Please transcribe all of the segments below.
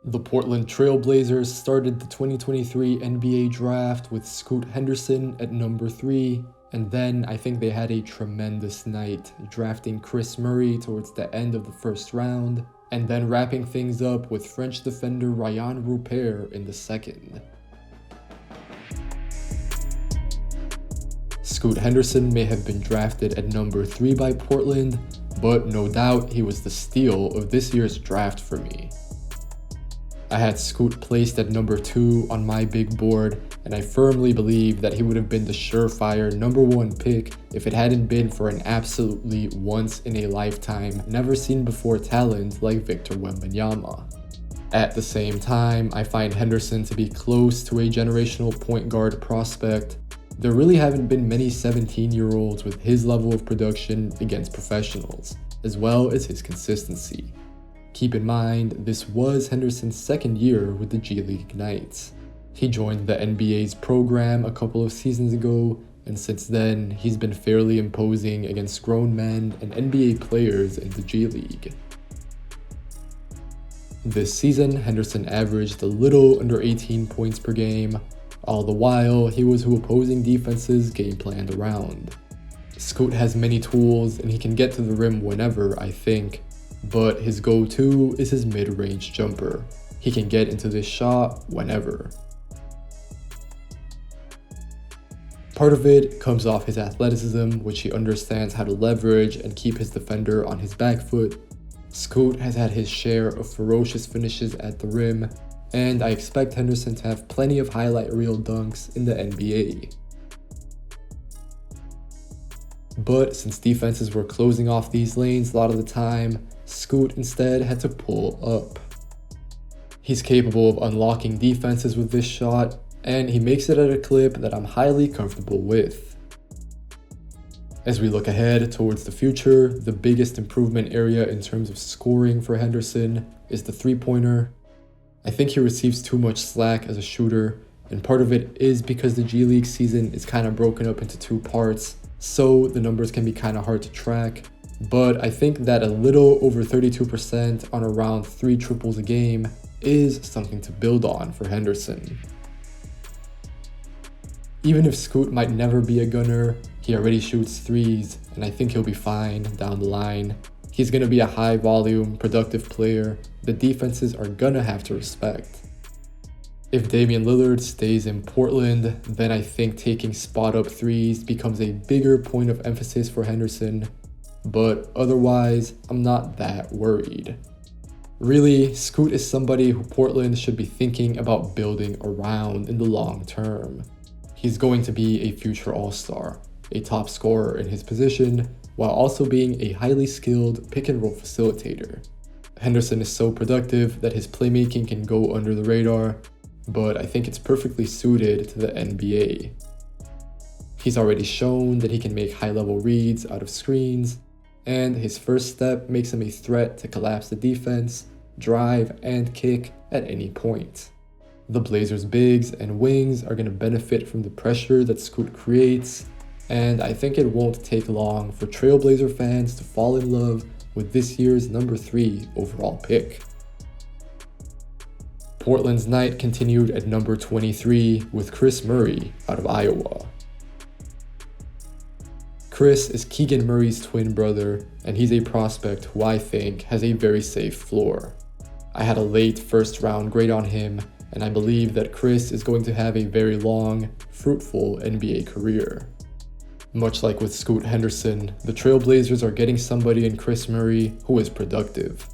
The Portland Trail Blazers started the 2023 NBA draft with Scoot Henderson at number 3, and then I think they had a tremendous night, drafting Kris towards the end of the first round, and then wrapping things up with French defender Rayan Rupert in the second. Scoot Henderson may have been drafted at number 3 by Portland, but no doubt he was the steal of this year's draft for me. I had Scoot placed at number 2 on my big board, and I firmly believe that he would have been the surefire number 1 pick if it hadn't been for an absolutely once-in-a-lifetime, never-seen-before talent like Victor Wembanyama. At the same time, I find Henderson to be close to a generational point guard prospect. There really haven't been many 17-year-olds with his level of production against professionals, as well as his consistency. Keep in mind, this was Henderson's second year with the G League Knights. He joined the NBA's program a couple of seasons ago, and since then, he's been fairly imposing against grown men and NBA players in the G League. This season, Henderson averaged a little under 18 points per game. All the while, he was who opposing defenses game planned around. Scoot has many tools, and he can get to the rim whenever, I think, but his go-to is his mid-range jumper. He can get into this shot whenever. Part of it comes off his athleticism, which he understands how to leverage and keep his defender on his back foot. Scoot has had his share of ferocious finishes at the rim, and I expect Henderson to have plenty of highlight reel dunks in the NBA. But since defenses were closing off these lanes a lot of the time, Scoot instead had to pull up. He's capable of unlocking defenses with this shot, and he makes it at a clip that I'm highly comfortable with. As we look ahead towards the future, the biggest improvement area in terms of scoring for Henderson is the three-pointer. I think he receives too much slack as a shooter, and part of it is because the G League season is kind of broken up into 2 parts, so the numbers can be kind of hard to track. But I think that a little over 32% on around 3 triples a game is something to build on for Henderson. Even if Scoot might never be a gunner, he already shoots 3s, and I think he'll be fine down the line. He's going to be a high volume, productive player that defenses are gonna have to respect. If Damian Lillard stays in Portland, then I think taking spot-up 3s becomes a bigger point of emphasis for Henderson, but otherwise, I'm not that worried. Really, Scoot is somebody who Portland should be thinking about building around in the long term. He's going to be a future all-star, a top scorer in his position, while also being a highly skilled pick-and-roll facilitator. Henderson is so productive that his playmaking can go under the radar, but I think it's perfectly suited to the NBA. He's already shown that he can make high-level reads out of screens, and his first step makes him a threat to collapse the defense, drive, and kick at any point. The Blazers' bigs and wings are going to benefit from the pressure that Scoot creates, and I think it won't take long for Trailblazer fans to fall in love with this year's number 3 overall pick. Portland's night continued at number 23 with Kris Murray out of Iowa. Kris is Keegan Murray's twin brother, and he's a prospect who I think has a very safe floor. I had a late first round grade on him, and I believe that Kris is going to have a very long, fruitful NBA career. Much like with Scoot Henderson, the Trailblazers are getting somebody in Kris Murray who is productive.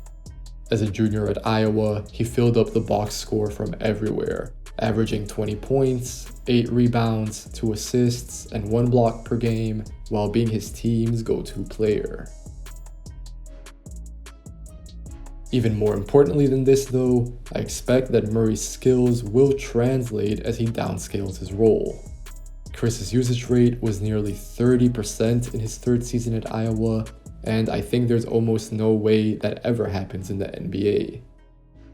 As a junior at Iowa, he filled up the box score from everywhere, averaging 20 points, 8 rebounds, 2 assists, and 1 block per game, while being his team's go-to player. Even more importantly than this though, I expect that Murray's skills will translate as he downscales his role. Kris's usage rate was nearly 30% in his 3rd season at Iowa, and I think there's almost no way that ever happens in the NBA.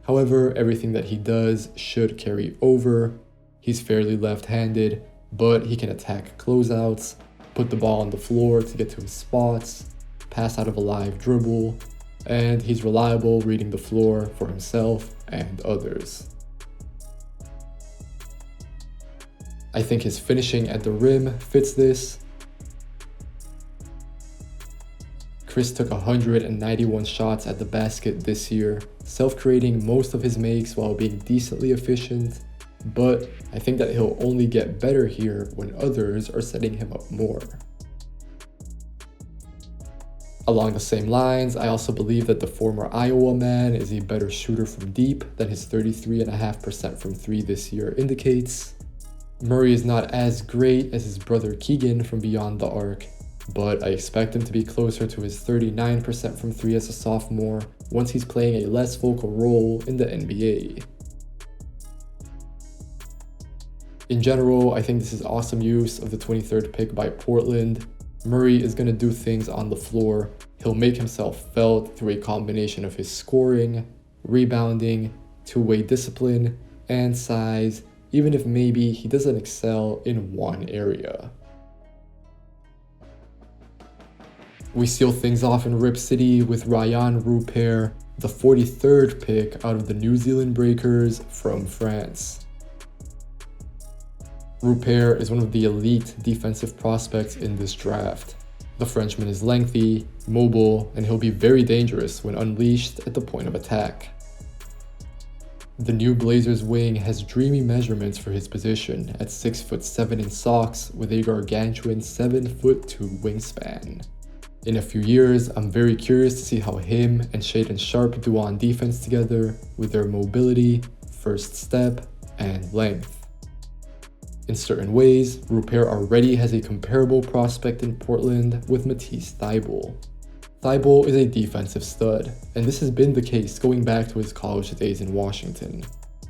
However, everything that he does should carry over. He's fairly left-handed, but he can attack closeouts, put the ball on the floor to get to his spots, pass out of a live dribble, and he's reliable reading the floor for himself and others. I think his finishing at the rim fits this. Kris took 191 shots at the basket this year, self-creating most of his makes while being decently efficient, but I think that he'll only get better here when others are setting him up more. Along the same lines, I also believe that the former Iowa man is a better shooter from deep than his 33.5% from 3 this year indicates. Murray is not as great as his brother Keegan from beyond the arc, but I expect him to be closer to his 39% from 3 as a sophomore once he's playing a less vocal role in the NBA. In general, I think this is awesome use of the 23rd pick by Portland. Murray is going to do things on the floor. He'll make himself felt through a combination of his scoring, rebounding, two-way discipline, and size, even if maybe he doesn't excel in one area. We seal things off in Rip City with Rayan Rupert, the 43rd pick out of the New Zealand Breakers from France. Rupert is one of the elite defensive prospects in this draft. The Frenchman is lengthy, mobile, and he'll be very dangerous when unleashed at the point of attack. The new Blazers wing has dreamy measurements for his position at 6'7" in socks with a gargantuan 7'2" wingspan. In a few years, I'm very curious to see how him and Shaedon Sharpe do on defense together with their mobility, first step, and length. In certain ways, Rupert already has a comparable prospect in Portland with Matisse Thybulle. Thybulle is a defensive stud, and this has been the case going back to his college days in Washington.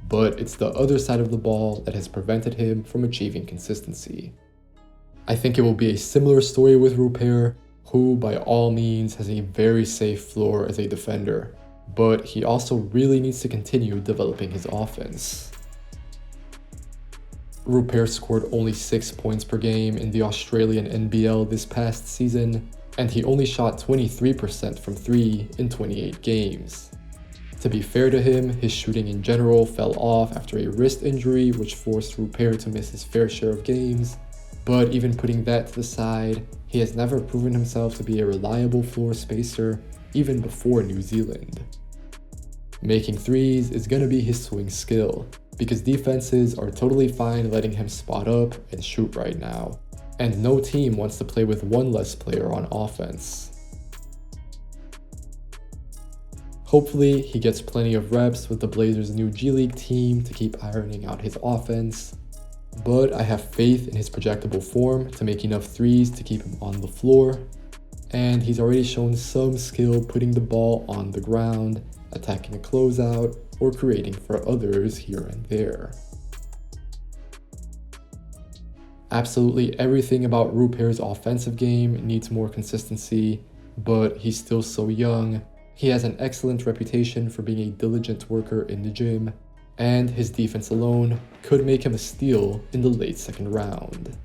But it's the other side of the ball that has prevented him from achieving consistency. I think it will be a similar story with Rupert, who by all means has a very safe floor as a defender, but he also really needs to continue developing his offense. Rupert scored only 6 points per game in the Australian NBL this past season, and he only shot 23% from 3 in 28 games. To be fair to him, his shooting in general fell off after a wrist injury which forced Rupert to miss his fair share of games, but even putting that to the side, he has never proven himself to be a reliable floor spacer even before New Zealand. Making threes is going to be his swing skill, because defenses are totally fine letting him spot up and shoot right now, and no team wants to play with one less player on offense. Hopefully, he gets plenty of reps with the Blazers' new G League team to keep ironing out his offense, but I have faith in his projectable form to make enough threes to keep him on the floor, and he's already shown some skill putting the ball on the ground, attacking a closeout, or creating for others here and there. Absolutely everything about Rupert's offensive game needs more consistency, but he's still so young. He has an excellent reputation for being a diligent worker in the gym, and his defense alone could make him a steal in the late second round.